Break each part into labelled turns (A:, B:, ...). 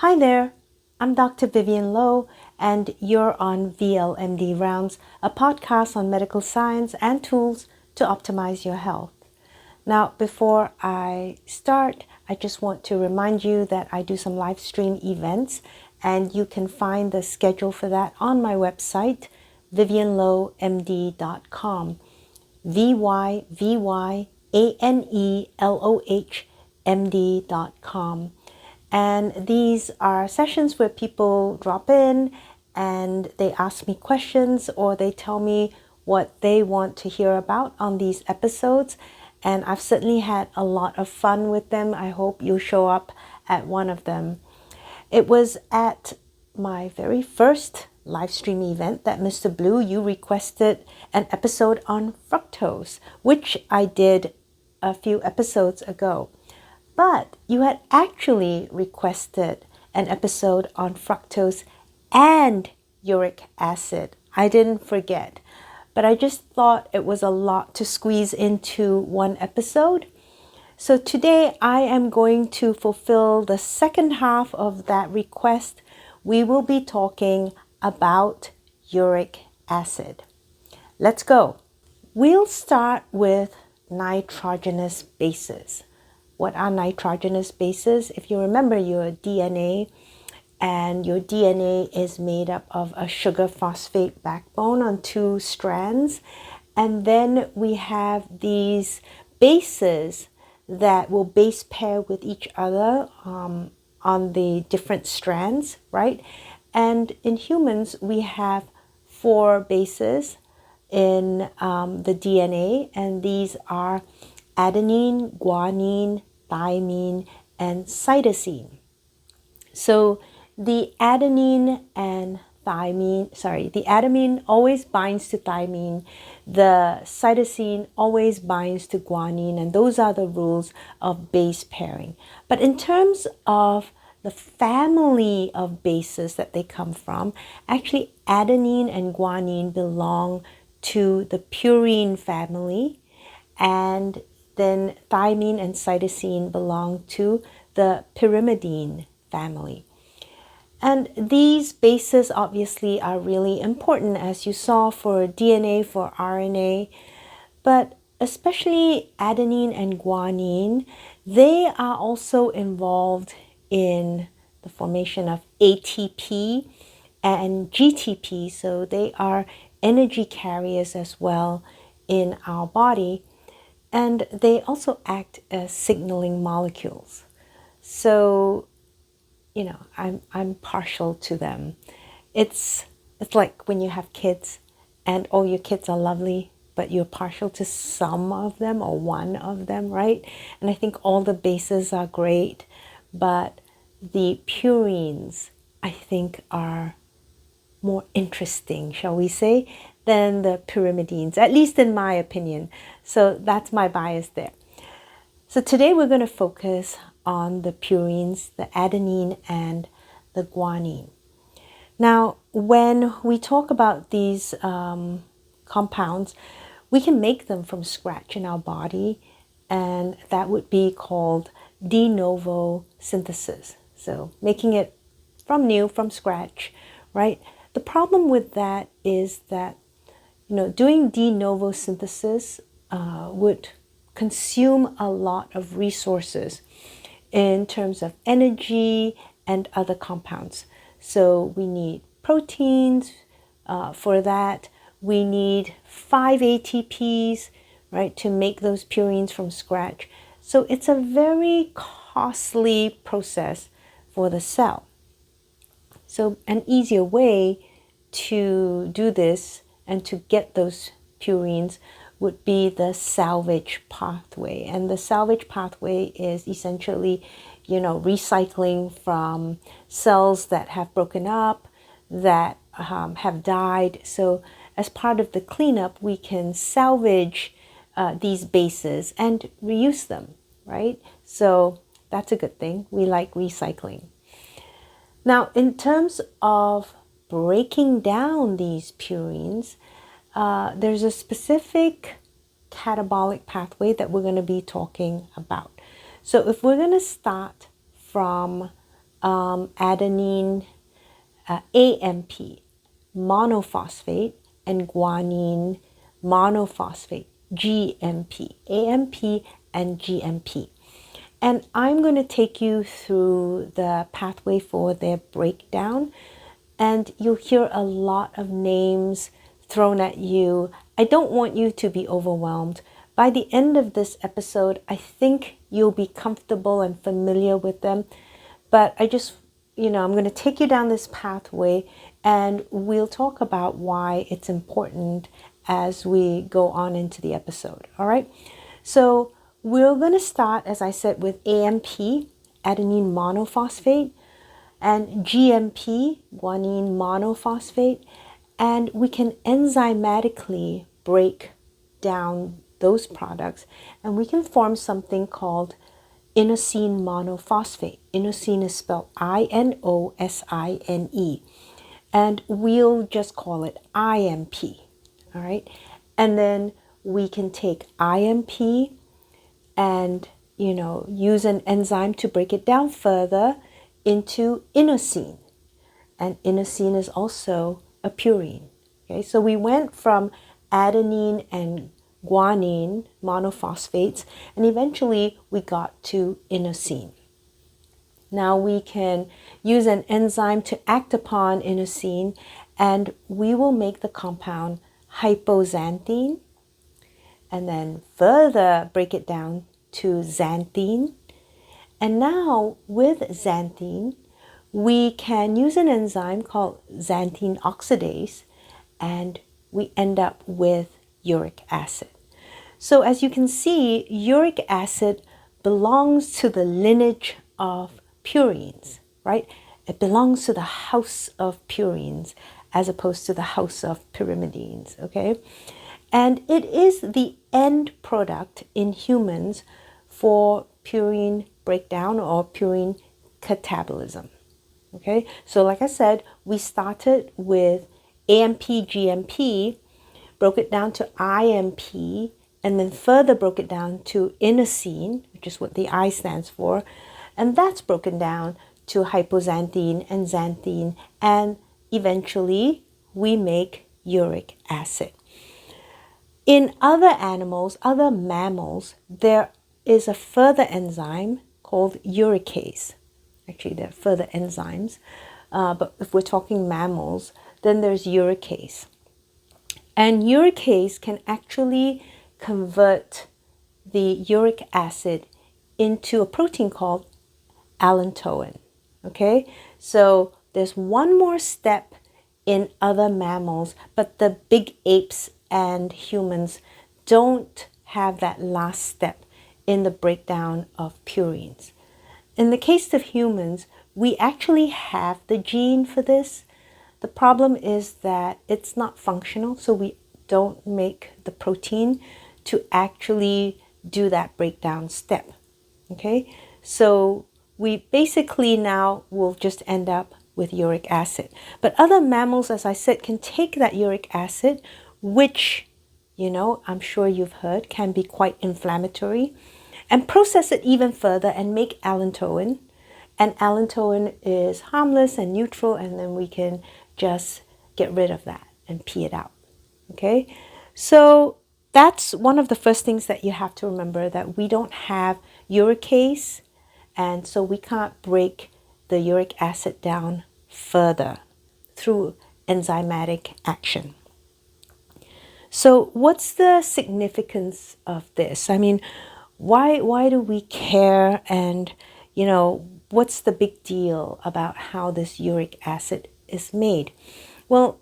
A: Hi there, I'm Dr. Vivian Lowe, and you're on vlmd Rounds, a podcast on medical science and tools to optimize your health. Now, before I start, I just want to remind you that I do some live stream events, and you can find the schedule for that on my website, vlmd.com. VYVYANELOHMD.com. And these are sessions where people drop in and they ask me questions or they tell me what they want to hear about on these episodes. And I've certainly had a lot of fun with them. I hope you'll show up at one of them. It was at my very first live stream event that Mr. Blue, you requested an episode on fructose, which I did a few episodes ago. But you had actually requested an episode on fructose and uric acid. I didn't forget, but I just thought it was a lot to squeeze into one episode. So today I am going to fulfill the second half of that request. We will be talking about uric acid. Let's go. We'll start with nitrogenous bases. What are nitrogenous bases? If you remember your DNA, and your DNA is made up of a sugar phosphate backbone on two strands, and then we have these bases that will base pair with each other on the different strands, right? And in humans, we have 4 bases in the DNA, and these are adenine, guanine, thymine, and cytosine. So the adenine always binds to thymine, the cytosine always binds to guanine, and those are the rules of base pairing. But in terms of the family of bases that they come from, actually adenine and guanine belong to the purine family, and then thymine and cytosine belong to the pyrimidine family. And these bases obviously are really important, as you saw, for DNA, for RNA, but especially adenine and guanine, they are also involved in the formation of ATP and GTP, so they are energy carriers as well in our body. And they also act as signaling molecules. So, I'm partial to them. It's like when you have kids and all your kids are lovely, but you're partial to some of them or one of them, right? And I think all the bases are great, but the purines, I think, are more interesting, shall we say, than the pyrimidines, at least in my opinion. So that's my bias there. So today we're going to focus on the purines, the adenine and the guanine. Now, when we talk about these compounds, we can make them from scratch in our body, and that would be called de novo synthesis. So making it from scratch, right? The problem with that is that doing de novo synthesis would consume a lot of resources in terms of energy and other compounds. So we need proteins for that. We need 5 ATPs, right, to make those purines from scratch. So it's a very costly process for the cell. So an easier way to do this and to get those purines would be the salvage pathway. And the salvage pathway is essentially, recycling from cells that have broken up, that have died. So as part of the cleanup, we can salvage these bases and reuse them, right? So that's a good thing. We like recycling. Now, in terms of breaking down these purines, there's a specific catabolic pathway that we're going to be talking about. So if we're going to start from adenine AMP monophosphate and guanine monophosphate GMP, AMP and GMP. And I'm going to take you through the pathway for their breakdown, and you'll hear a lot of names thrown at you. I don't want you to be overwhelmed. By the end of this episode, I think you'll be comfortable and familiar with them. But I just, I'm going to take you down this pathway, and we'll talk about why it's important as we go on into the episode. All right. So we're going to start, as I said, with AMP, adenine monophosphate, and GMP, guanine monophosphate, and we can enzymatically break down those products, and we can form something called inosine monophosphate. Inosine is spelled INOSINE, and we'll just call it IMP. All right, and then we can take IMP and use an enzyme to break it down further into inosine, and inosine is also a purine. Okay, so we went from adenine and guanine monophosphates, and eventually we got to inosine. Now we can use an enzyme to act upon inosine, and we will make the compound hypoxanthine, and then further break it down to xanthine. And now with xanthine, we can use an enzyme called xanthine oxidase, and we end up with uric acid. So as you can see, uric acid belongs to the lineage of purines, right? It belongs to the house of purines as opposed to the house of pyrimidines, okay? And it is the end product in humans for purine breakdown or purine catabolism. Okay, so like I said, we started with AMP, GMP, broke it down to IMP, and then further broke it down to inosine, which is what the I stands for, and that's broken down to hypoxanthine and xanthine, and eventually we make uric acid. In other animals, other mammals, there is a further enzyme called uricase. Actually, there are further enzymes, but if we're talking mammals, then there's uricase. And uricase can actually convert the uric acid into a protein called allantoin. Okay, so there's one more step in other mammals, but the big apes and humans don't have that last step in the breakdown of purines. In the case of humans, we actually have the gene for this. The problem is that it's not functional, so we don't make the protein to actually do that breakdown step. Okay, so we basically now will just end up with uric acid. But other mammals, as I said, can take that uric acid, which, I'm sure you've heard, can be quite inflammatory, and process it even further and make allantoin. And allantoin is harmless and neutral, and then we can just get rid of that and pee it out. Okay, so that's one of the first things that you have to remember, that we don't have uricase, and so we can't break the uric acid down further through enzymatic action. So what's the significance of this? I mean, why do we care, and what's the big deal about how this uric acid is made? Well,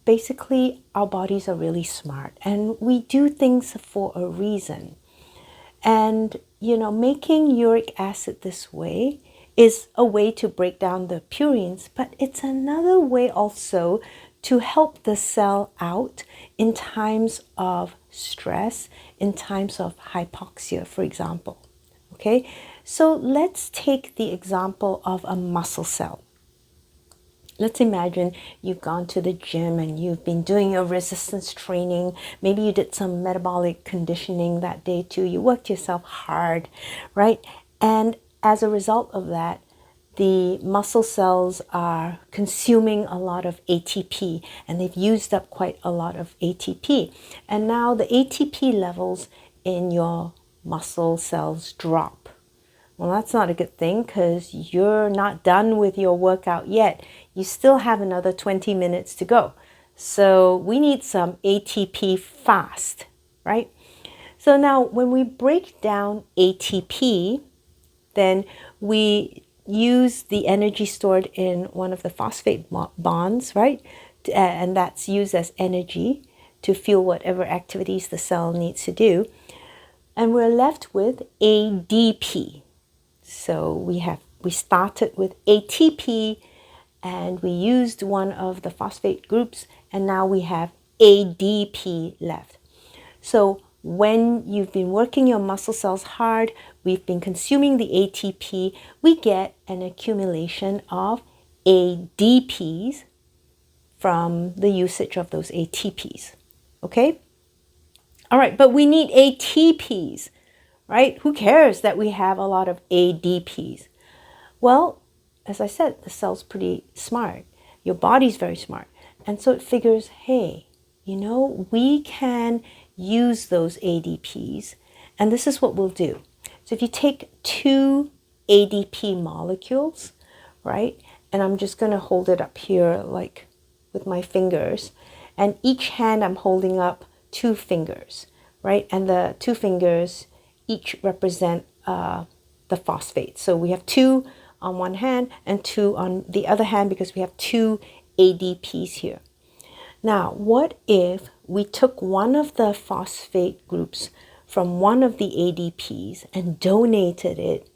A: basically our bodies are really smart, and we do things for a reason. And making uric acid this way is a way to break down the purines, but it's another way also to help the cell out in times of stress, in times of hypoxia, for example. Okay, so let's take the example of a muscle cell. Let's imagine you've gone to the gym and you've been doing your resistance training. Maybe you did some metabolic conditioning that day too. You worked yourself hard, right? And as a result of that, the muscle cells are consuming a lot of ATP, and they've used up quite a lot of ATP. And now the ATP levels in your muscle cells drop. Well, that's not a good thing because you're not done with your workout yet. You still have another 20 minutes to go. So we need some ATP fast, right? So now when we break down ATP, then we use the energy stored in one of the phosphate bonds, right? And that's used as energy to fuel whatever activities the cell needs to do. And we're left with ADP. So we started with ATP and we used one of the phosphate groups, and now we have ADP left. So when you've been working your muscle cells hard, we've been consuming the ATP, we get an accumulation of ADPs from the usage of those ATPs. Okay? All right, but we need ATPs, right? Who cares that we have a lot of ADPs? Well, as I said, the cell's pretty smart. Your body's very smart. And so it figures, hey, you know, we can use those ADPs, and this is what we'll do. So if you take 2 ADP molecules, right, and I'm just going to hold it up here like with my fingers, and each hand I'm holding up 2 fingers, right, and the 2 fingers each represent the phosphate. So we have 2 on one hand and 2 on the other hand because we have 2 ADPs here. Now, what if we took one of the phosphate groups from one of the ADPs and donated it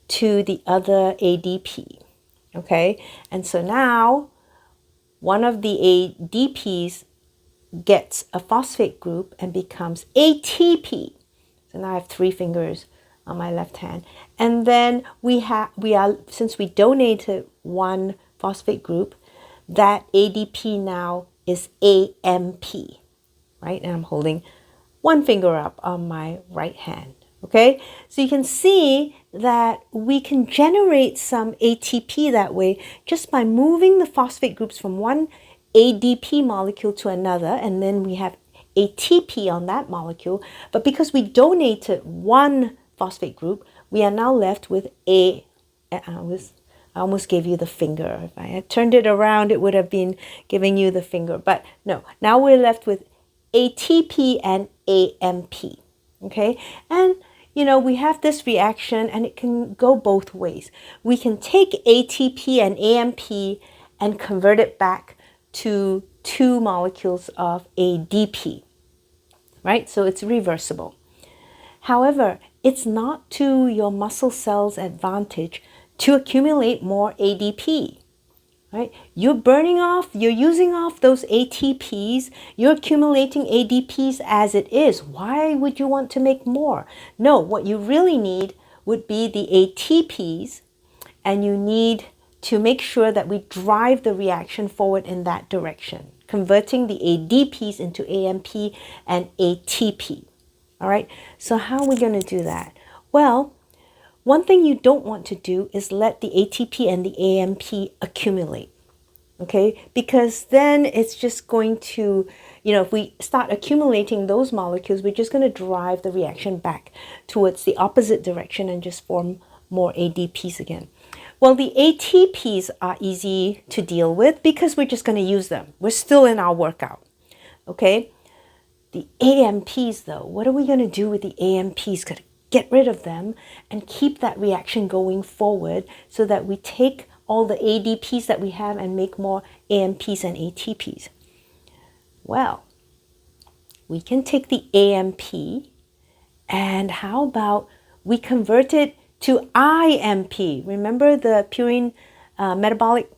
A: to the other ADP? Okay, and so now one of the ADPs gets a phosphate group and becomes ATP. So now I have 3 fingers on my left hand. And then since we donated one phosphate group, that ADP now is AMP, right? And I'm holding 1 finger up on my right hand, okay? So you can see that we can generate some ATP that way just by moving the phosphate groups from one ADP molecule to another, and then we have ATP on that molecule. But because we donated one phosphate group, we are now left with I almost gave you the finger. If I had turned it around, it would have been giving you the finger. But no, now we're left with ATP and AMP. Okay? And, you know, we have this reaction and it can go both ways. We can take ATP and AMP and convert it back to 2 molecules of ADP. Right? So it's reversible. However, it's not to your muscle cells' advantage to accumulate more ADP, right? You're using off those ATPs, you're accumulating ADPs as it is. Why would you want to make more? No, what you really need would be the ATPs, and you need to make sure that we drive the reaction forward in that direction, converting the ADPs into AMP and ATP. All right, so how are we going to do that? Well, one thing you don't want to do is let the ATP and the AMP accumulate, okay? Because then it's just going to, if we start accumulating those molecules, we're just going to drive the reaction back towards the opposite direction and just form more ADPs again. Well, the ATPs are easy to deal with because we're just going to use them. We're still in our workout, okay? The AMPs, though, what are we going to do with the AMPs? Got to get rid of them and keep that reaction going forward so that we take all the ADPs that we have and make more AMPs and ATPs. Well, we can take the AMP and how about we convert it to IMP? Remember the purine metabolic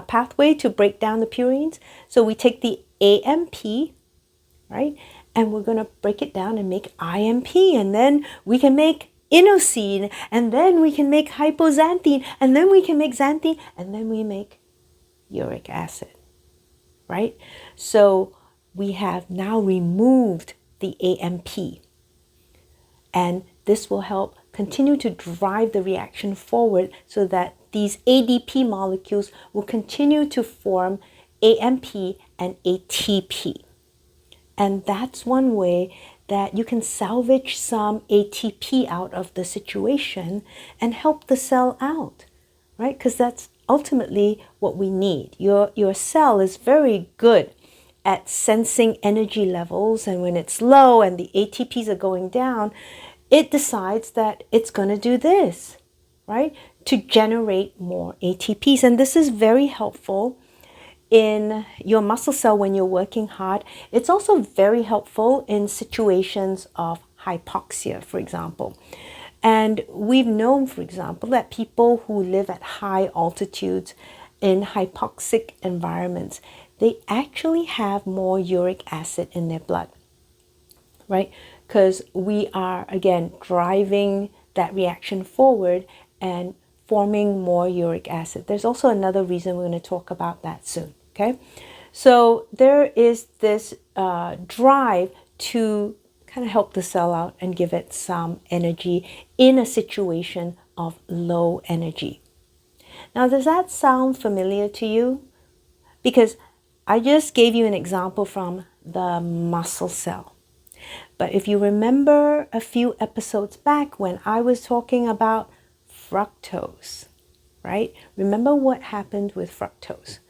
A: pathway to break down the purines? So we take the AMP, right? And we're going to break it down and make IMP. And then we can make inosine. And then we can make hypoxanthine. And then we can make xanthine. And then we make uric acid, right? So we have now removed the AMP. And this will help continue to drive the reaction forward so that these ADP molecules will continue to form AMP and ATP. And that's one way that you can salvage some ATP out of the situation and help the cell out, right? Because that's ultimately what we need. Your cell is very good at sensing energy levels, and when it's low and the ATPs are going down, it decides that it's going to do this, right? To generate more ATPs. And this is very helpful in your muscle cell when you're working hard. It's also very helpful in situations of hypoxia, for example. And we've known, for example, that people who live at high altitudes in hypoxic environments, they actually have more uric acid in their blood, right? Because we are, again, driving that reaction forward and forming more uric acid. There's also another reason we're going to talk about that soon, okay? So there is this drive to kind of help the cell out and give it some energy in a situation of low energy. Now, does that sound familiar to you? Because I just gave you an example from the muscle cell. But if you remember a few episodes back when I was talking about fructose, right? Remember what happened with fructose?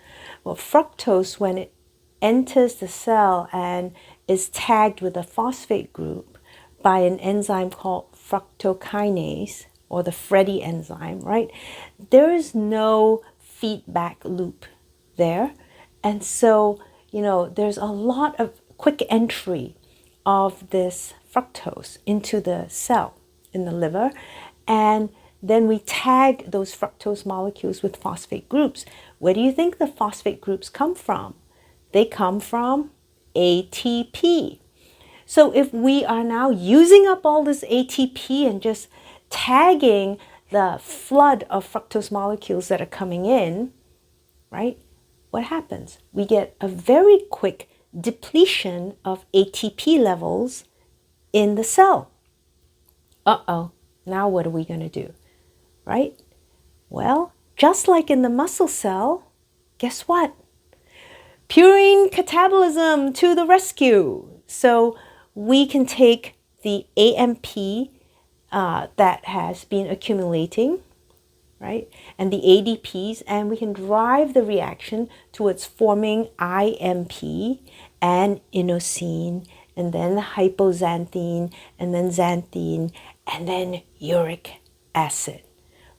A: Well, fructose, when it enters the cell and is tagged with a phosphate group by an enzyme called fructokinase, or the Freddy enzyme, right? There is no feedback loop there. And so, there's a lot of quick entry of this fructose into the cell in the liver. And then we tag those fructose molecules with phosphate groups. Where do you think the phosphate groups come from? They come from ATP. So if we are now using up all this ATP and just tagging the flood of fructose molecules that are coming in, right? What happens? We get a very quick depletion of ATP levels in the cell. Uh-oh, now what are we going to do, right? Well, just like in the muscle cell, guess what? Purine catabolism to the rescue. So we can take the AMP that has been accumulating, right? And the ADPs, and we can drive the reaction towards forming IMP and inosine, and then hypoxanthine, and then xanthine, and then uric acid,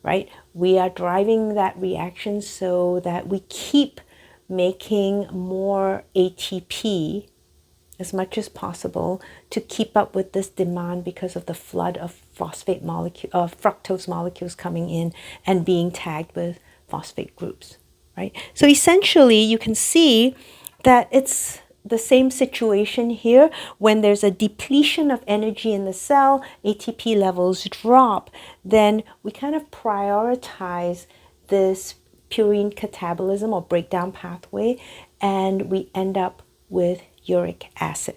A: right? We are driving that reaction so that we keep making more ATP as much as possible to keep up with this demand because of the flood of fructose molecules coming in and being tagged with phosphate groups, right? So essentially, you can see that it's the same situation here. When there's a depletion of energy in the cell, ATP levels drop, then we kind of prioritize this purine catabolism or breakdown pathway, and we end up with uric acid.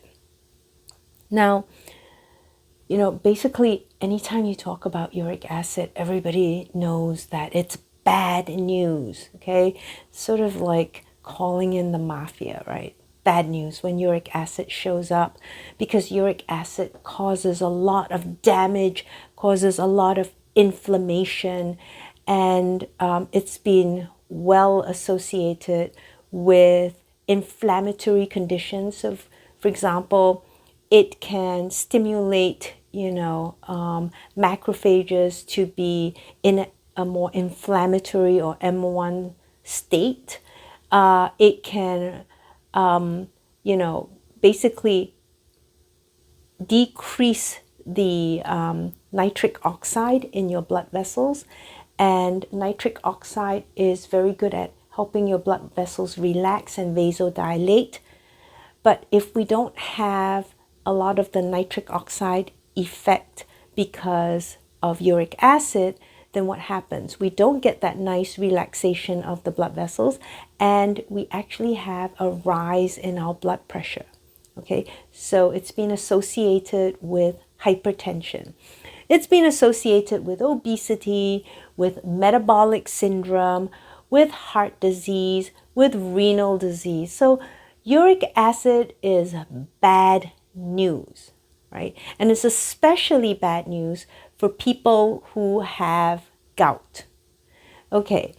A: Now, basically, anytime you talk about uric acid, everybody knows that it's bad news, okay? Sort of like calling in the mafia, right? Bad news when uric acid shows up, because uric acid causes a lot of damage, causes a lot of inflammation, and it's been well associated with inflammatory conditions. So, for example, it can stimulate, macrophages to be in a more inflammatory or M1 state. It can, basically decrease the nitric oxide in your blood vessels. And nitric oxide is very good at helping your blood vessels relax and vasodilate. But if we don't have a lot of the nitric oxide effect because of uric acid, then what happens? We don't get that nice relaxation of the blood vessels, and we actually have a rise in our blood pressure. Okay, so it's been associated with hypertension. It's been associated with obesity, with metabolic syndrome, with heart disease, with renal disease. So uric acid is bad news, right? And it's especially bad news for people who have gout. Okay,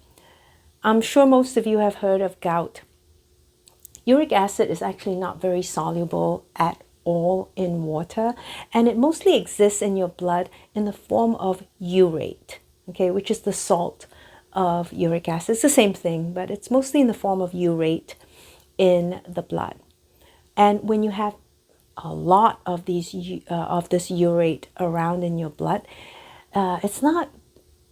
A: I'm sure most of you have heard of gout. Uric acid is actually not very soluble at all in water, and it mostly exists in your blood in the form of urate, okay, which is the salt of uric acid. It's the same thing, but it's mostly in the form of urate in the blood. And when you have a lot of this urate around in your blood, it's not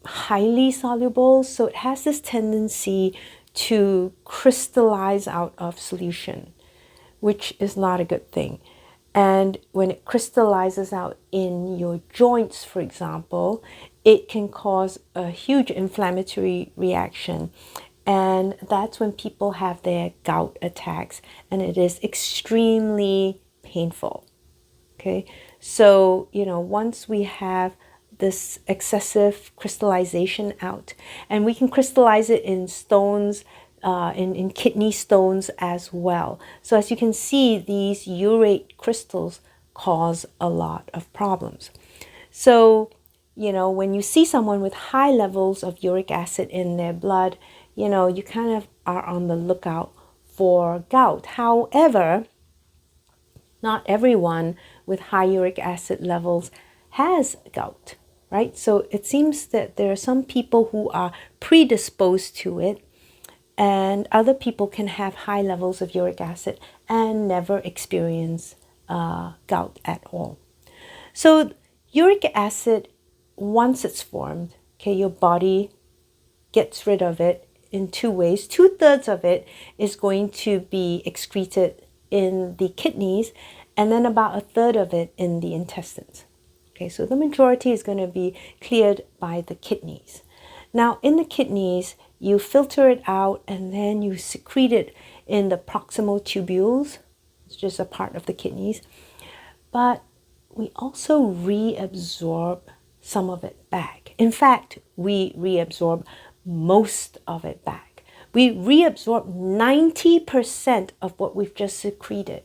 A: highly soluble, so it has this tendency to crystallize out of solution, which is not a good thing. And when it crystallizes out in your joints, for example, it can cause a huge inflammatory reaction. And that's when people have their gout attacks, and it is extremely painful. Okay, so, once we have this excessive crystallization out, and we can crystallize it in stones, in kidney stones as well. So as you can see, these urate crystals cause a lot of problems. So, when you see someone with high levels of uric acid in their blood, you kind of are on the lookout for gout. However, not everyone with high uric acid levels has gout, right? So it seems that there are some people who are predisposed to it, and other people can have high levels of uric acid and never experience gout at all. So uric acid, once it's formed, okay, your body gets rid of it in two ways. 2/3 of it is going to be excreted in the kidneys, and then about 1/3 of it in the intestines. Okay, so the majority is going to be cleared by the kidneys. Now, in the kidneys, you filter it out, and then you secrete it in the proximal tubules, it's just a part of the kidneys. But we also reabsorb some of it back. In fact, we reabsorb most of it back. We reabsorb 90% of what we've just secreted.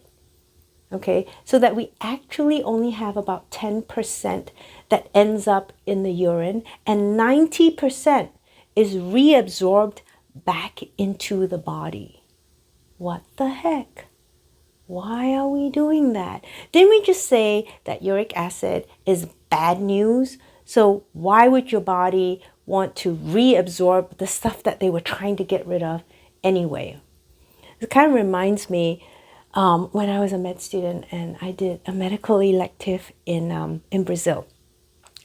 A: Okay, so that we actually only have about 10% that ends up in the urine, and 90% is reabsorbed back into the body. What the heck? Why are we doing that? Didn't we just say that uric acid is bad news? So why would your body want to reabsorb the stuff that they were trying to get rid of anyway? It kind of reminds me when I was a med student and I did a medical elective in Brazil.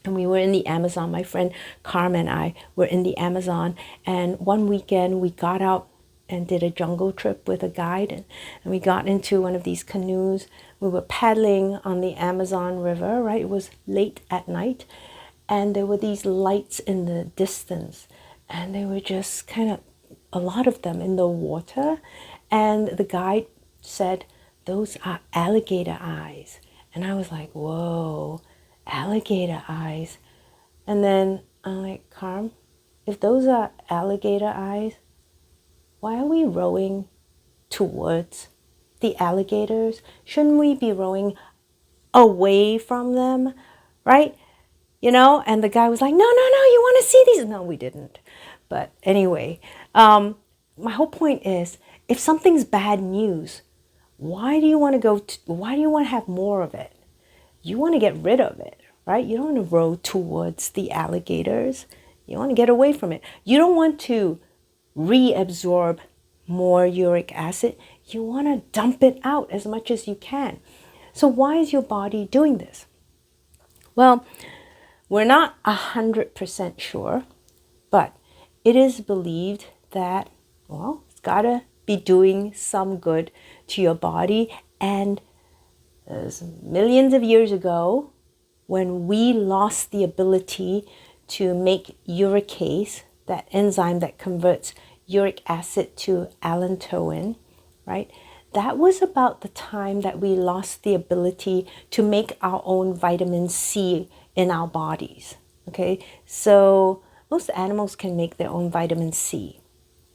A: And we were in the Amazon. My friend Carm and I were in the Amazon. And one weekend we got out and did a jungle trip with a guide. And we got into one of these canoes. We were paddling on the Amazon River, right? It was late at night. And there were these lights in the distance. And they were just kind of, a lot of them in the water. And the guide said, "Those are alligator eyes." And I was like, whoa, alligator eyes. And then I'm like, Carm, if those are alligator eyes, why are we rowing towards the alligators? Shouldn't we be rowing away from them, right? And the guy was like, no, you want to see these? No, we didn't. But anyway, my whole point is, if something's bad news, why do you want to have more of it? You want to get rid of it, right? You don't want to row towards the alligators. You want to get away from it. You don't want to reabsorb more uric acid. You want to dump it out as much as you can. So why is your body doing this? Well, we're not 100% sure, but it is believed that, it's got to be doing some good to your body. And millions of years ago, when we lost the ability to make uricase, that enzyme that converts uric acid to allantoin, right? That was about the time that we lost the ability to make our own vitamin C in our bodies. Okay, so most animals can make their own vitamin C,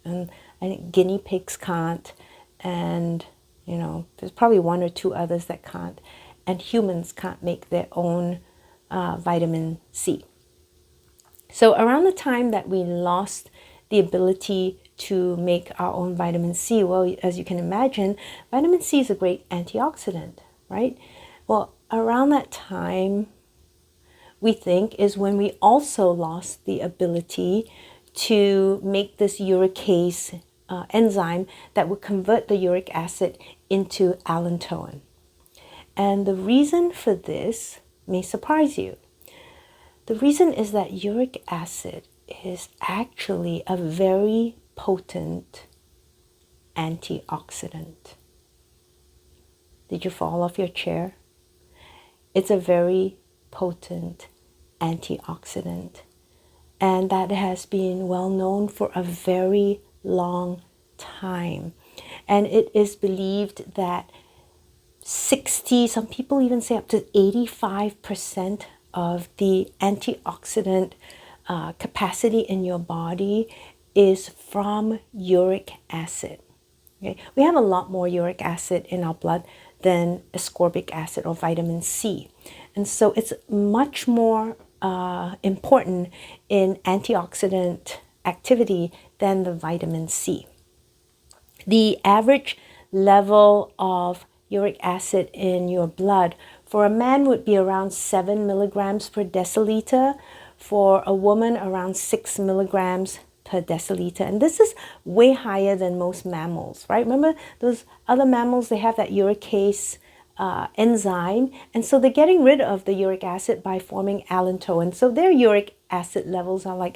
A: and I think guinea pigs can't, and there's probably one or two others that can't, and humans can't make their own vitamin C. So around the time that we lost the ability to make our own vitamin C, well, as you can imagine, vitamin C is a great antioxidant, right? Well, around that time, we think, is when we also lost the ability to make this uricase enzyme that would convert the uric acid into allantoin. And the reason for this may surprise you. The reason is that uric acid is actually a very potent antioxidant. Did you fall off your chair? It's a very potent antioxidant, and that has been well known for a very long time. And it is believed that 60, some people even say up to 85% of the antioxidant capacity in your body is from uric acid. Okay? We have a lot more uric acid in our blood than ascorbic acid or vitamin C. And so it's much more important in antioxidant activity than the vitamin C. The average level of uric acid in your blood for a man would be around 7 milligrams per deciliter. For a woman, around 6 milligrams per deciliter. And this is way higher than most mammals, right? Remember those other mammals, they have that uricase enzyme, and so they're getting rid of the uric acid by forming allantoin. So their uric acid levels are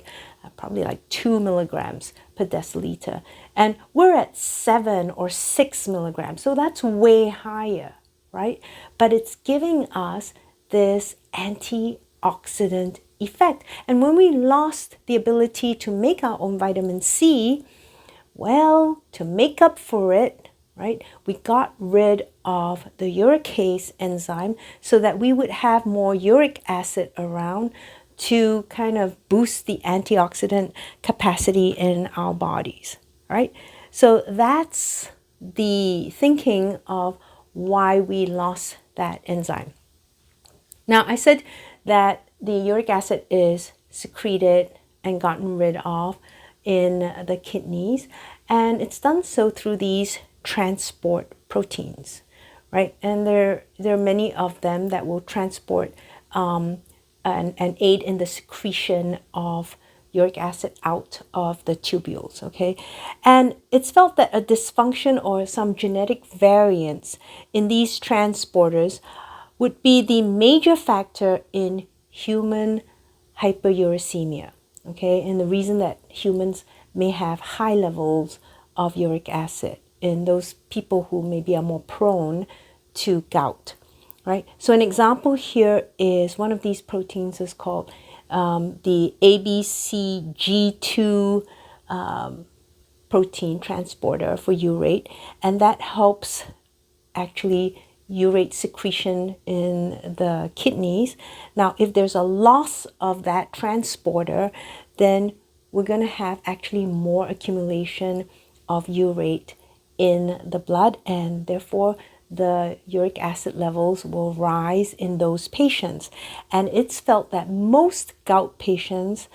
A: probably like 2 milligrams per deciliter, and we're at 7 or 6 milligrams, so that's way higher, right? But it's giving us this antioxidant effect. And when we lost the ability to make our own vitamin C, well, to make up for it, right, we got rid of the uricase enzyme so that we would have more uric acid around to kind of boost the antioxidant capacity in our bodies, right? So that's the thinking of why we lost that enzyme. Now, I said that the uric acid is secreted and gotten rid of in the kidneys, and it's done so through these transport proteins, right? And there are many of them that will transport and aid in the secretion of uric acid out of the tubules, okay? And it's felt that a dysfunction or some genetic variance in these transporters would be the major factor in human hyperuricemia, okay? And the reason that humans may have high levels of uric acid in those people who maybe are more prone to gout, right? So an example here is one of these proteins is called the ABCG2 protein transporter for urate, and that helps actually urate secretion in the kidneys. Now, if there's a loss of that transporter, then we're going to have actually more accumulation of urate in the blood, and therefore the uric acid levels will rise in those patients. And it's felt that most gout patients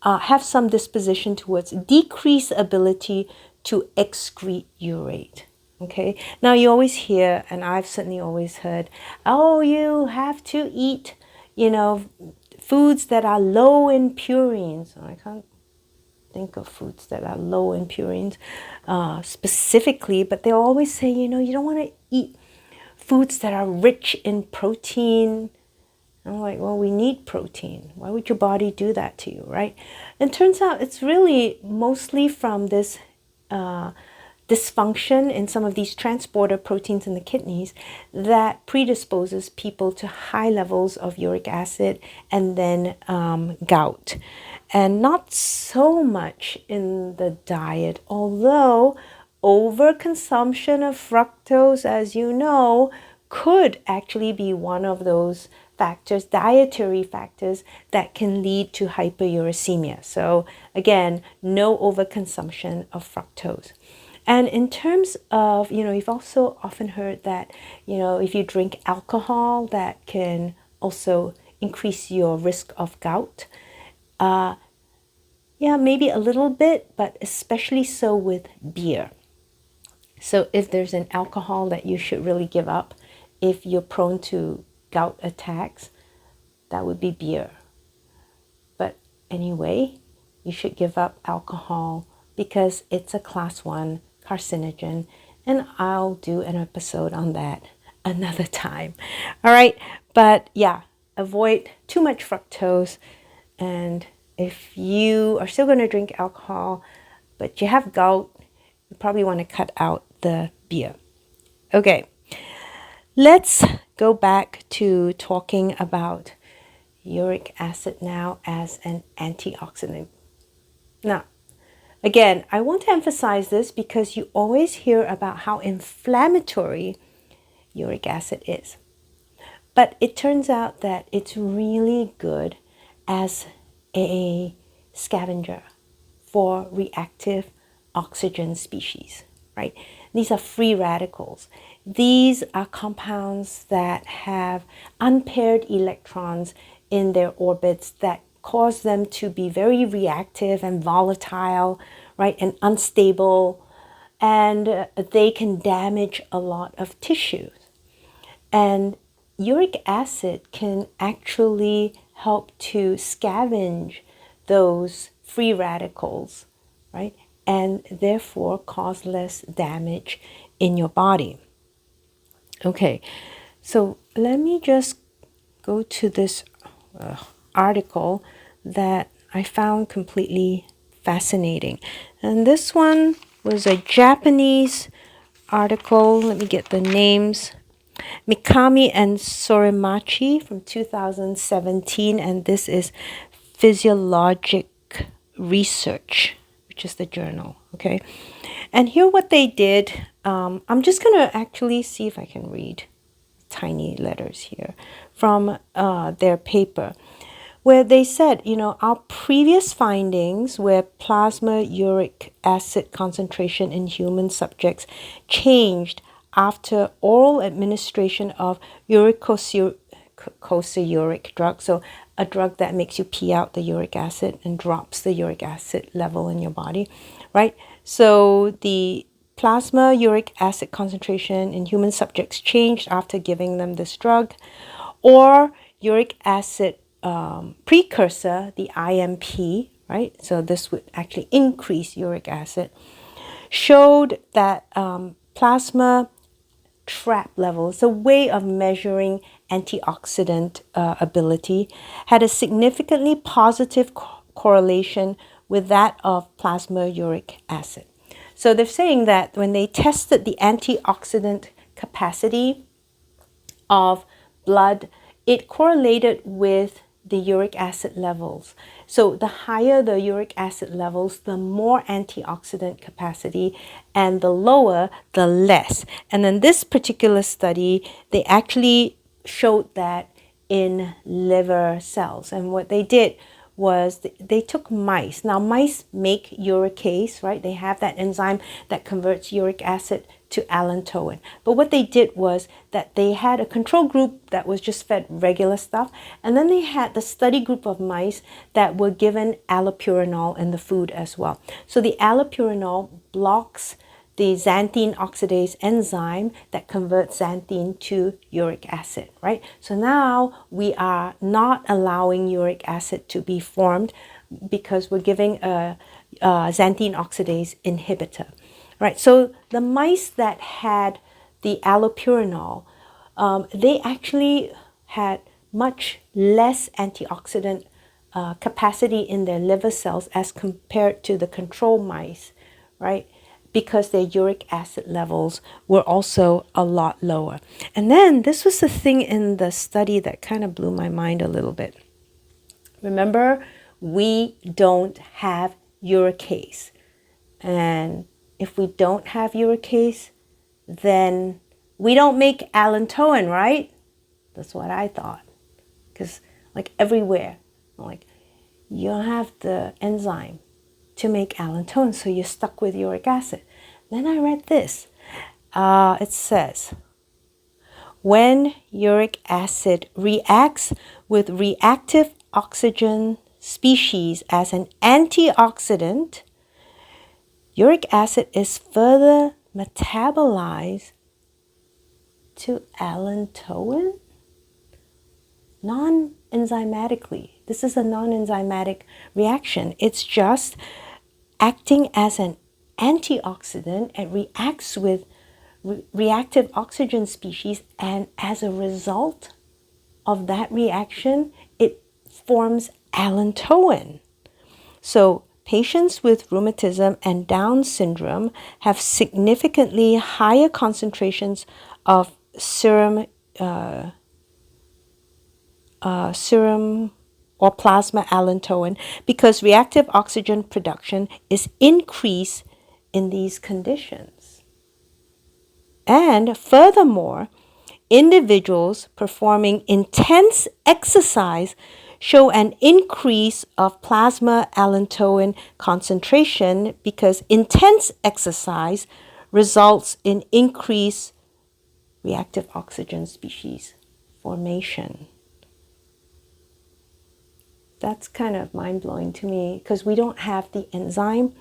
A: have some disposition towards decreased ability to excrete urate. Okay, now you always hear, and I've certainly always heard, oh, you have to eat, foods that are low in purines. I can't think of foods that are low in purines specifically, but they always say, you don't want to eat foods that are rich in protein. I'm like, well, we need protein. Why would your body do that to you, right? And turns out it's really mostly from this dysfunction in some of these transporter proteins in the kidneys that predisposes people to high levels of uric acid and then gout. And not so much in the diet, although overconsumption of fructose, as you know, could actually be one of those factors, dietary factors that can lead to hyperuricemia. So again, no overconsumption of fructose. And in terms of, you've also often heard that, if you drink alcohol, that can also increase your risk of gout. Yeah, maybe a little bit, but especially so with beer. So if there's an alcohol that you should really give up, if you're prone to gout attacks, that would be beer. But anyway, you should give up alcohol because it's a class 1 carcinogen, and I'll do an episode on that another time. All right, but yeah, avoid too much fructose. And if you are still going to drink alcohol, but you have gout, you probably want to cut out the beer. Okay, let's go back to talking about uric acid now as an antioxidant. Now, again, I want to emphasize this because you always hear about how inflammatory uric acid is. But it turns out that it's really good as a scavenger for reactive oxygen species, right? These are free radicals. These are compounds that have unpaired electrons in their orbits that cause them to be very reactive and volatile, right, and unstable, and they can damage a lot of tissues. And uric acid can actually help to scavenge those free radicals, right, and therefore cause less damage in your body. Okay, so let me just go to this article that I found completely fascinating. And this one was a Japanese article. Let me get the names. Mikami and Sorimachi from 2017, and this is Physiologic Research, which is the journal, okay? And here what they did, I'm just going to actually see if I can read tiny letters here from their paper, where they said, our previous findings where plasma uric acid concentration in human subjects changed after oral administration of uricosuric drug, so a drug that makes you pee out the uric acid and drops the uric acid level in your body, right? So the plasma uric acid concentration in human subjects changed after giving them this drug, or uric acid precursor, the IMP, right? So this would actually increase uric acid, showed that plasma trap levels, a way of measuring antioxidant ability, had a significantly positive correlation with that of plasma uric acid. So they're saying that when they tested the antioxidant capacity of blood, it correlated with the uric acid levels. So the higher the uric acid levels, the more antioxidant capacity, and the lower, the less. And in this particular study, they actually showed that in liver cells. And what they did was they took mice. Now, mice make uricase, right? They have that enzyme that converts uric acid to allantoin. But what they did was that they had a control group that was just fed regular stuff, and then they had the study group of mice that were given allopurinol in the food as well. So the allopurinol blocks the xanthine oxidase enzyme that converts xanthine to uric acid, right? So now we are not allowing uric acid to be formed because we're giving a xanthine oxidase inhibitor, right? So the mice that had the allopurinol, they actually had much less antioxidant capacity in their liver cells as compared to the control mice, right? Because their uric acid levels were also a lot lower. And then this was the thing in the study that kind of blew my mind a little bit. Remember, we don't have uricase. And if we don't have uricase, then we don't make allantoin, right? That's what I thought. because like everywhere, like you don't have the enzyme to make allantoin, so you're stuck with uric acid. Then I read this. It says, when uric acid reacts with reactive oxygen species as an antioxidant, uric acid is further metabolized to allantoin non-enzymatically. This is a non-enzymatic reaction. It's just acting as an antioxidant and reacts with reactive oxygen species, and as a result of that reaction, it forms allantoin. So patients with rheumatism and Down syndrome have significantly higher concentrations of serum or plasma allantoin because reactive oxygen production is increased in these conditions. And furthermore, individuals performing intense exercise show an increase of plasma allantoin concentration because intense exercise results in increased reactive oxygen species formation. That's kind of mind-blowing to me because we don't have the enzyme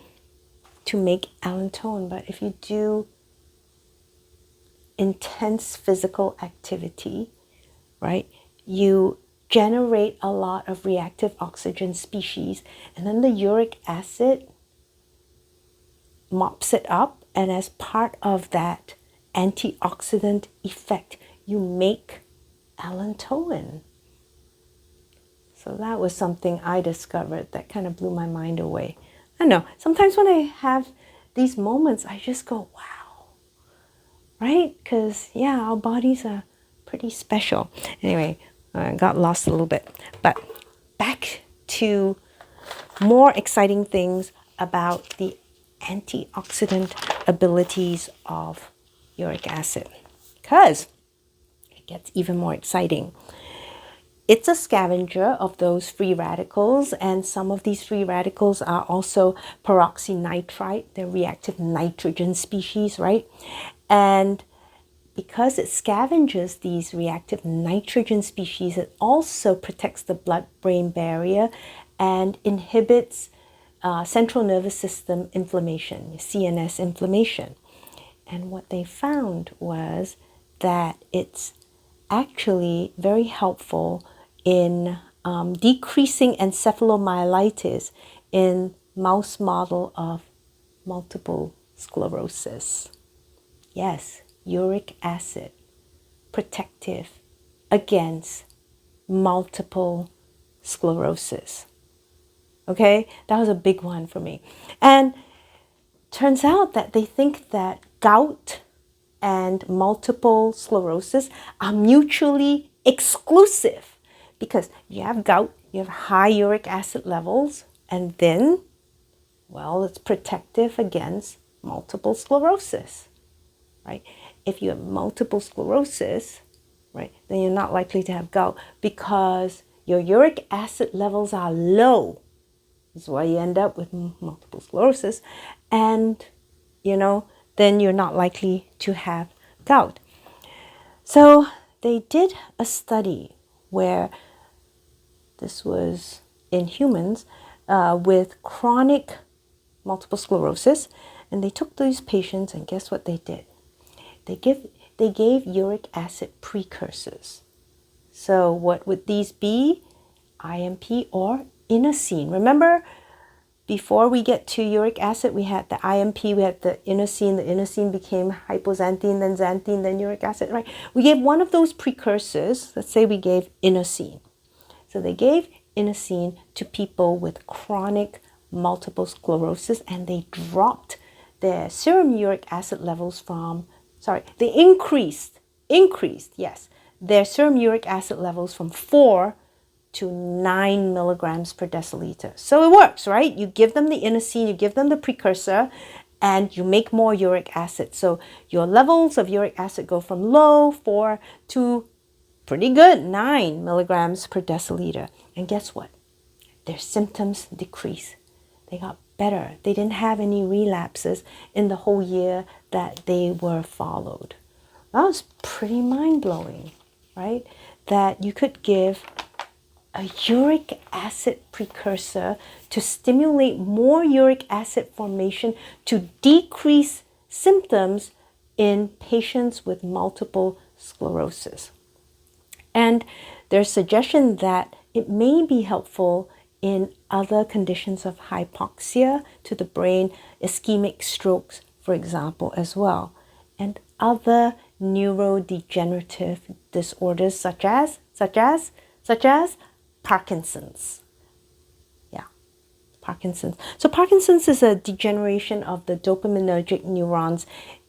A: to make allantoin, but if you do intense physical activity, right, you generate a lot of reactive oxygen species, and then the uric acid mops it up, and as part of that antioxidant effect, you make allantoin. So that was something I discovered that kind of blew my mind away. I don't know, sometimes when I have these moments, I just go, wow, right? Because, yeah, our bodies are pretty special. Anyway, I got lost a little bit. But back to more exciting things about the antioxidant abilities of uric acid, because it gets even more exciting. It's a scavenger of those free radicals, and some of these free radicals are also peroxynitrite. They're reactive nitrogen species, right? And because it scavenges these reactive nitrogen species, it also protects the blood-brain barrier and inhibits central nervous system inflammation, CNS inflammation. And what they found was that it's actually very helpful in decreasing encephalomyelitis in mouse model of multiple sclerosis. Yes, uric acid, protective against multiple sclerosis. Okay, that was a big one for me. And turns out that they think that gout and multiple sclerosis are mutually exclusive, because you have gout, you have high uric acid levels, and then, well, it's protective against multiple sclerosis, right? If you have multiple sclerosis, right, then you're not likely to have gout because your uric acid levels are low. That's why you end up with multiple sclerosis, and, then you're not likely to have gout. So they did a study where this was in humans with chronic multiple sclerosis, and they took these patients, and guess what they did? They gave uric acid precursors. So what would these be? IMP or inosine. Remember, before we get to uric acid, we had the IMP, we had the inosine. The inosine became hypoxanthine, then xanthine, then uric acid, right? We gave one of those precursors. Let's say we gave inosine. So they gave inosine to people with chronic multiple sclerosis, and they dropped their serum uric acid levels they increased, yes, their serum uric acid levels from 4 to 9 milligrams per deciliter. So it works, right? You give them the inosine, you give them the precursor, and you make more uric acid. So your levels of uric acid go from low, 4, to pretty good, 9 milligrams per deciliter. And guess what? Their symptoms decrease. They got better. They didn't have any relapses in the whole year that they were followed. That was pretty mind-blowing, right? That you could give a uric acid precursor to stimulate more uric acid formation to decrease symptoms in patients with multiple sclerosis. And there's suggestion that it may be helpful in other conditions of hypoxia to the brain, ischemic strokes, for example, as well, and other neurodegenerative disorders such as Parkinson's. Yeah, Parkinson's. So Parkinson's is a degeneration of the dopaminergic neurons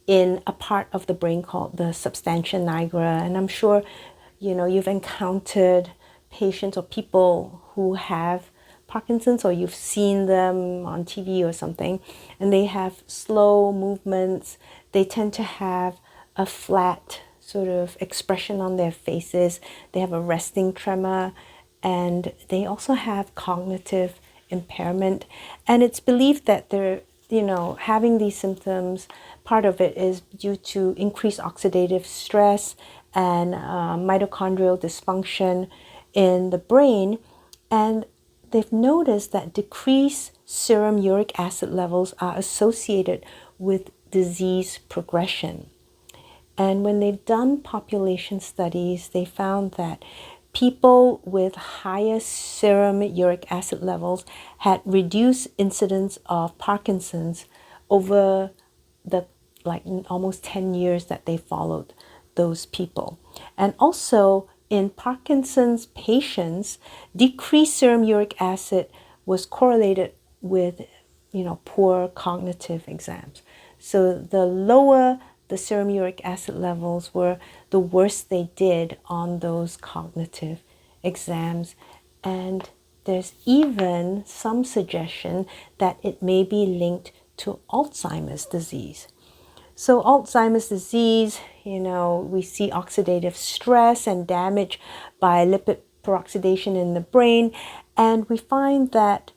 A: in a part of the brain called the substantia nigra. And I'm sure, you've encountered patients or people who have Parkinson's, or you've seen them on TV or something, and they have slow movements. They tend to have a flat sort of expression on their faces. They have a resting tremor, and they also have cognitive impairment. And it's believed that they're, having these symptoms, part of it is due to increased oxidative stress and mitochondrial dysfunction in the brain. And they've noticed that decreased serum uric acid levels are associated with disease progression. And when they've done population studies, they found that people with higher serum uric acid levels had reduced incidence of Parkinson's over the almost 10 years that they followed those people. And also in Parkinson's patients, decreased serum uric acid was correlated with, poor cognitive exams. So the lower the serum uric acid levels were, the worse they did on those cognitive exams. And there's even some suggestion that it may be linked to Alzheimer's disease. So Alzheimer's disease, we see oxidative stress and damage by lipid peroxidation in the brain. And we find that,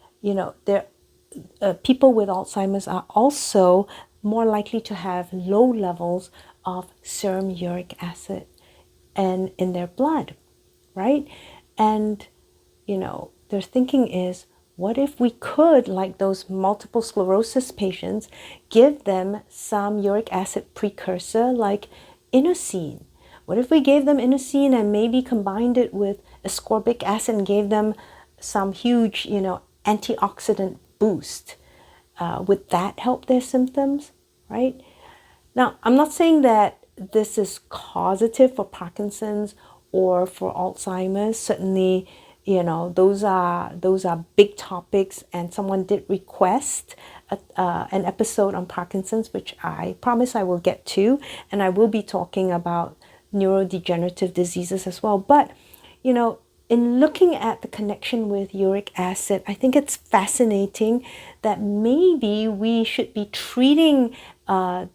A: people with Alzheimer's are also more likely to have low levels of serum uric acid and in their blood, right? And, their thinking is, what if we could, like those multiple sclerosis patients, give them some uric acid precursor like inosine? What if we gave them inosine and maybe combined it with ascorbic acid and gave them some huge, antioxidant boost? Would that help their symptoms, right? Now, I'm not saying that this is causative for Parkinson's or for Alzheimer's. Certainly, those are big topics, and someone did request an episode on Parkinson's, which I promise I will get to, and I will be talking about neurodegenerative diseases as well. But, in looking at the connection with uric acid, I think it's fascinating that maybe we should be treating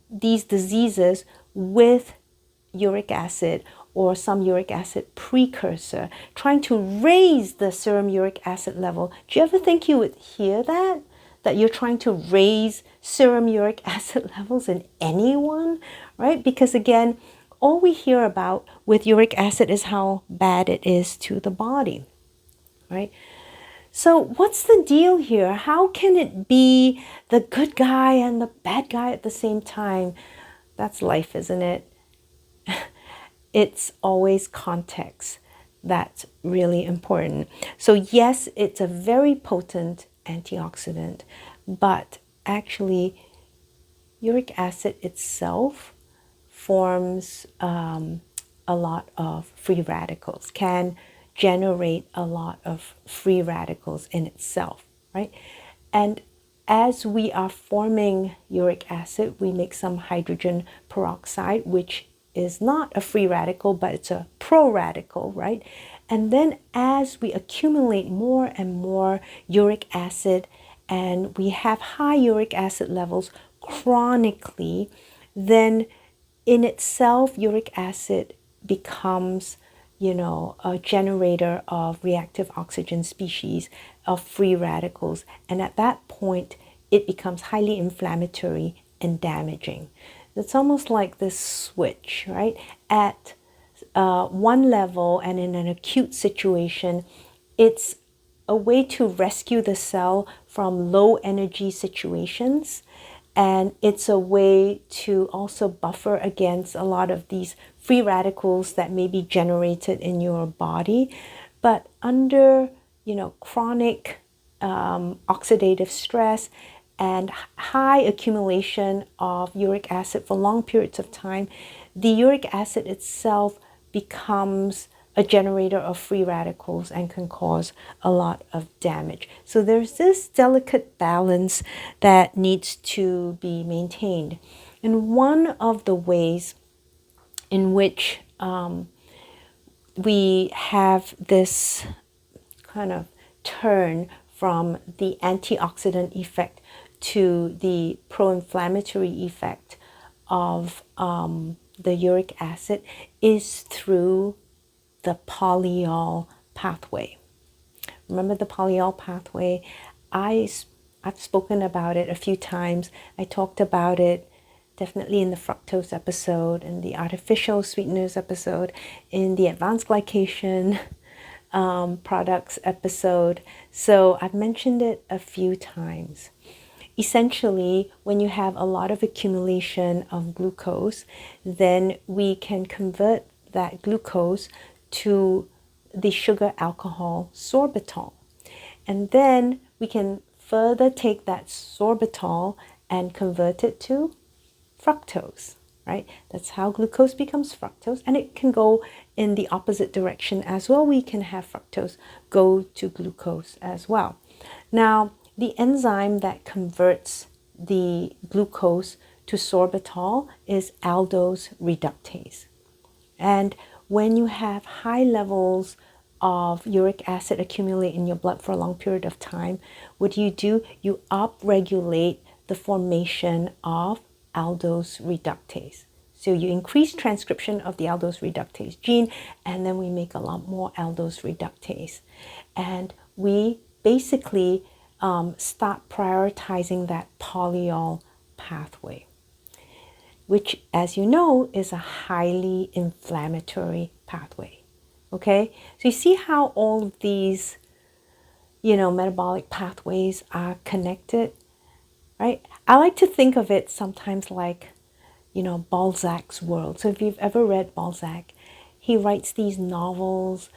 A: these diseases with uric acid or some uric acid precursor, trying to raise the serum uric acid level. Do you ever think you would hear that? That you're trying to raise serum uric acid levels in anyone, right? Because again, all we hear about with uric acid is how bad it is to the body, right? So what's the deal here? How can it be the good guy and the bad guy at the same time? That's life, isn't it? It's always context that's really important. So yes, it's a very potent antioxidant, but actually uric acid itself forms a lot of free radicals, can generate a lot of free radicals in itself, right? And as we are forming uric acid, we make some hydrogen peroxide, which is not a free radical, but it's a pro-radical, right? And then as we accumulate more and more uric acid, and we have high uric acid levels chronically, then in itself, uric acid becomes a generator of reactive oxygen species, of free radicals. And at that point, it becomes highly inflammatory and damaging. It's almost like this switch, right? At one level and in an acute situation, it's a way to rescue the cell from low energy situations. And it's a way to also buffer against a lot of these free radicals that may be generated in your body. But under, chronic oxidative stress and high accumulation of uric acid for long periods of time, the uric acid itself becomes a generator of free radicals and can cause a lot of damage. So there's this delicate balance that needs to be maintained. And one of the ways in which we have this kind of turn from the antioxidant effect to the pro-inflammatory effect of the uric acid is through the polyol pathway. Remember the polyol pathway? I've spoken about it a few times. I talked about it definitely in the fructose episode, in the artificial sweeteners episode, in the advanced glycation products episode. So I've mentioned it a few times. Essentially, when you have a lot of accumulation of glucose, then we can convert that glucose to the sugar alcohol sorbitol. And then we can further take that sorbitol and convert it to fructose, right? That's how glucose becomes fructose, and it can go in the opposite direction as well. We can have fructose go to glucose as well. Now, the enzyme that converts the glucose to sorbitol is aldose reductase. And when you have high levels of uric acid accumulate in your blood for a long period of time, what do? You upregulate the formation of aldose reductase. So you increase transcription of the aldose reductase gene, and then we make a lot more aldose reductase. And we basically start prioritizing that polyol pathway, which, as you know, is a highly inflammatory pathway. Okay, so you see how all of these, metabolic pathways are connected, right? I like to think of it sometimes like, Balzac's world. So if you've ever read Balzac, he writes these novels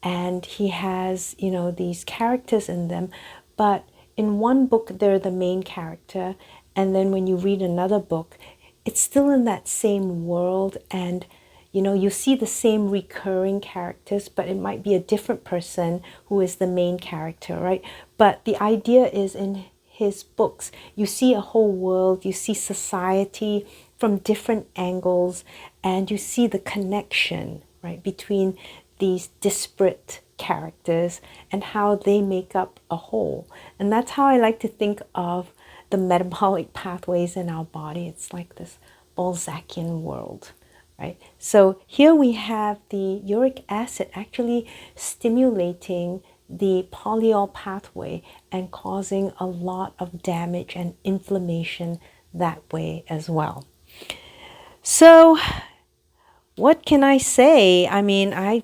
A: and he has, these characters in them. But in one book, they're the main character. And then when you read another book, it's still in that same world. And, you see the same recurring characters, but it might be a different person who is the main character, right? But the idea is in his books, you see a whole world, you see society from different angles, and you see the connection, right, between these disparate characters and how they make up a whole. And that's how I like to think of the metabolic pathways in our body. It's like this Balzacian world, right? So here we have the uric acid actually stimulating the polyol pathway and causing a lot of damage and inflammation that way as well. So what can I say? I mean, I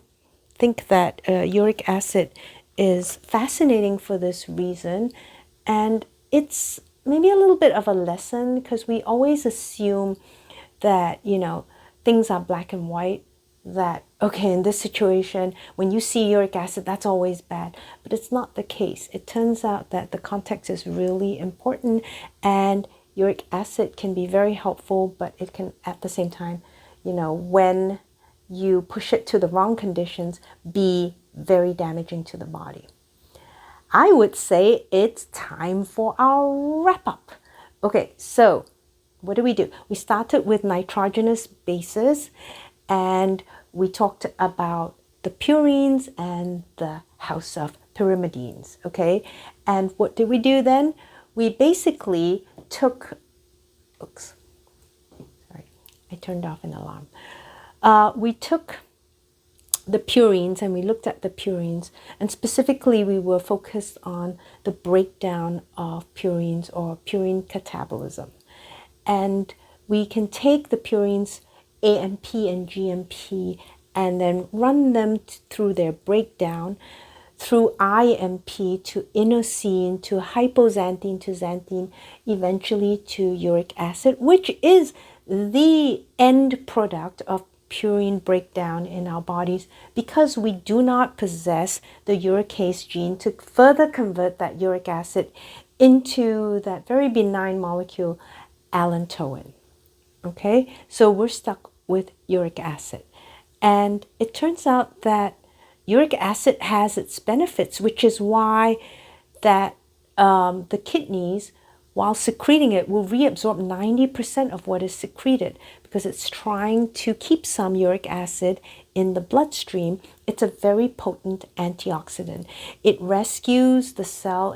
A: think that uric acid is fascinating for this reason, and it's maybe a little bit of a lesson because we always assume that, things are black and white, that, okay, in this situation, when you see uric acid, that's always bad. But it's not the case. It turns out that the context is really important, and uric acid can be very helpful, but it can, at the same time, when you push it to the wrong conditions, be very damaging to the body. I would say it's time for our wrap up. Okay, so what do? We started with nitrogenous bases, and we talked about the purines and the house of pyrimidines, okay? And what did we do then? We basically took, oops, sorry, I turned off an alarm. We took the purines, and we looked at the purines, and specifically we were focused on the breakdown of purines or purine catabolism. And we can take the purines AMP and GMP and then run them through their breakdown through IMP to inosine to hypoxanthine to xanthine, eventually to uric acid, which is the end product of purine breakdown in our bodies, because we do not possess the uricase gene to further convert that uric acid into that very benign molecule allantoin. Okay, so we're stuck with uric acid. And it turns out that uric acid has its benefits, which is why that the kidneys, while secreting it, will reabsorb 90% of what is secreted, because it's trying to keep some uric acid in the bloodstream. It's a very potent antioxidant. It rescues the cell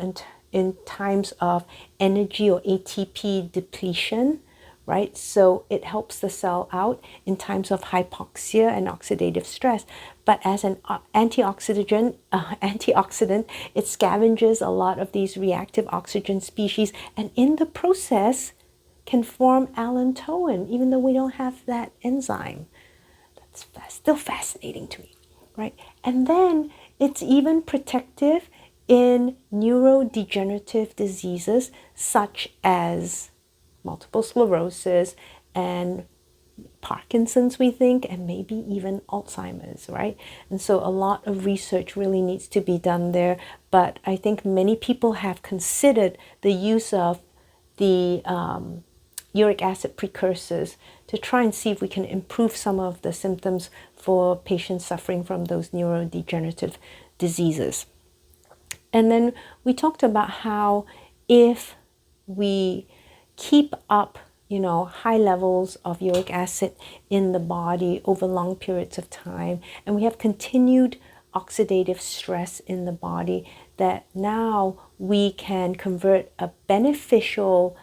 A: in times of energy or ATP depletion, right? So it helps the cell out in times of hypoxia and oxidative stress. But as an antioxidant, it scavenges a lot of these reactive oxygen species, and in the process can form allantoin, even though we don't have that enzyme. That's still fascinating to me, right? And then it's even protective in neurodegenerative diseases such as multiple sclerosis and Parkinson's, we think, and maybe even Alzheimer's, right? And so a lot of research really needs to be done there. But I think many people have considered the use of the uric acid precursors to try and see if we can improve some of the symptoms for patients suffering from those neurodegenerative diseases. And then we talked about how if we keep up, high levels of uric acid in the body over long periods of time, and we have continued oxidative stress in the body, that now we can convert a beneficial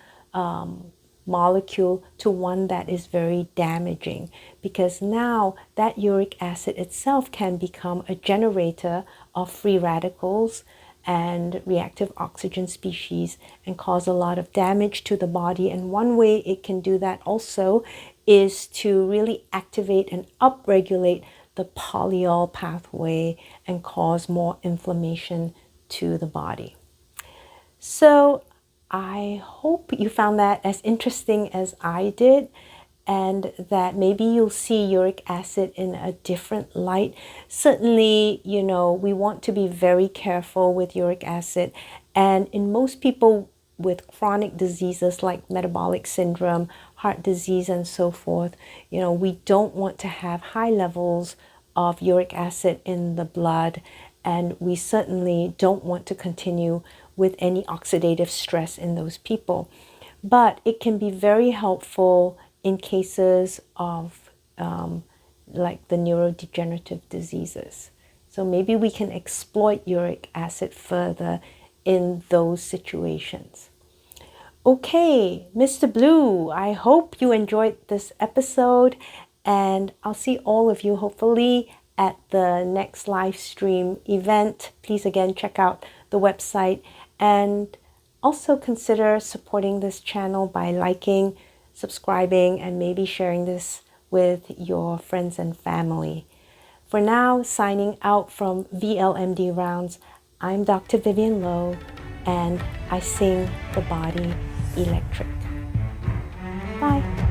A: molecule to one that is very damaging, because now that uric acid itself can become a generator of free radicals and reactive oxygen species and cause a lot of damage to the body. And one way it can do that also is to really activate and upregulate the polyol pathway and cause more inflammation to the body. So I hope you found that as interesting as I did, and that maybe you'll see uric acid in a different light. Certainly, we want to be very careful with uric acid. And in most people with chronic diseases like metabolic syndrome, heart disease, and so forth, we don't want to have high levels of uric acid in the blood. And we certainly don't want to continue with any oxidative stress in those people. But it can be very helpful in cases of like the neurodegenerative diseases. So maybe we can exploit uric acid further in those situations. Okay, Mr. Blue, I hope you enjoyed this episode, and I'll see all of you hopefully at the next live stream event. Please again check out the website, and also consider supporting this channel by liking, subscribing, and maybe sharing this with your friends and family. For now, signing out from VLMD Rounds, I'm Dr. Vivian Lowe, and I sing the body electric. Bye.